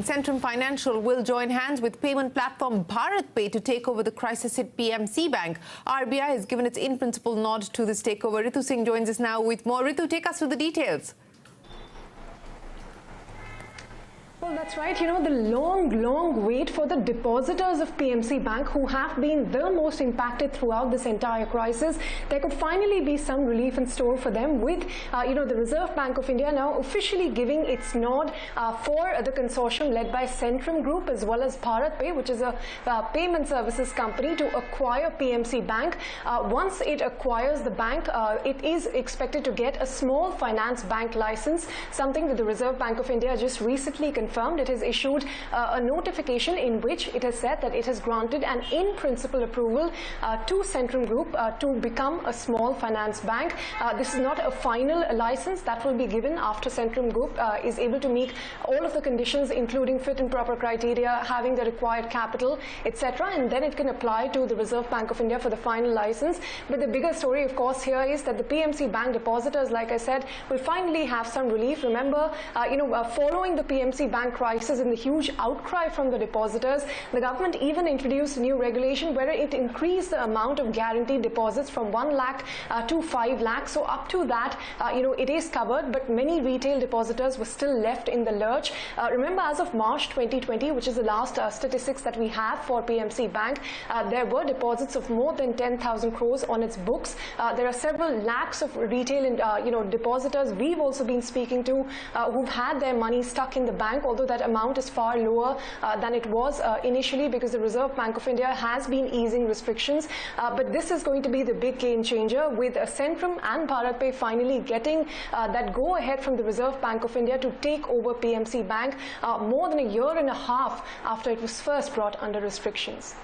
Centrum Financial will join hands with payment platform BharatPe to take over the crisis-hit PMC Bank. RBI has given its in-principle nod to this takeover. Ritu Singh joins us now with more. Ritu, take us through the details. Well, that's right. You know, the long wait for the depositors of PMC Bank, who have been the most impacted throughout this entire crisis. There could finally be some relief in store for them with, the Reserve Bank of India now officially giving its nod for the consortium led by Centrum Group as well as BharatPe, which is a payment services company, to acquire PMC Bank. Once it acquires the bank, it is expected to get a small finance bank license, something that the Reserve Bank of India just recently confirmed. It has issued a notification in which it has said that it has granted an in-principle approval to Centrum Group to become a small finance bank. This is not a final license that will be given after Centrum Group is able to meet all of the conditions, including fit and proper criteria, having the required capital, etc. And then it can apply to the Reserve Bank of India for the final license. But the bigger story, of course, here is that the PMC Bank depositors, like I said, will finally have some relief. Remember, following the PMC Bank crisis and the huge outcry from the depositors, the government even introduced a new regulation where it increased the amount of guaranteed deposits from 1 lakh to 5 lakhs. So up to that, it is covered, but many retail depositors were still left in the lurch. Remember, as of March 2020, which is the last statistics that we have for PMC Bank, there were deposits of more than 10,000 crores on its books. There are several lakhs of retail and depositors we've also been speaking to who've had their money stuck in the bank, although that amount is far lower than it was initially, because the Reserve Bank of India has been easing restrictions. But this is going to be the big game changer, with Centrum and BharatPe finally getting that go-ahead from the Reserve Bank of India to take over PMC Bank more than a year and a half after it was first brought under restrictions.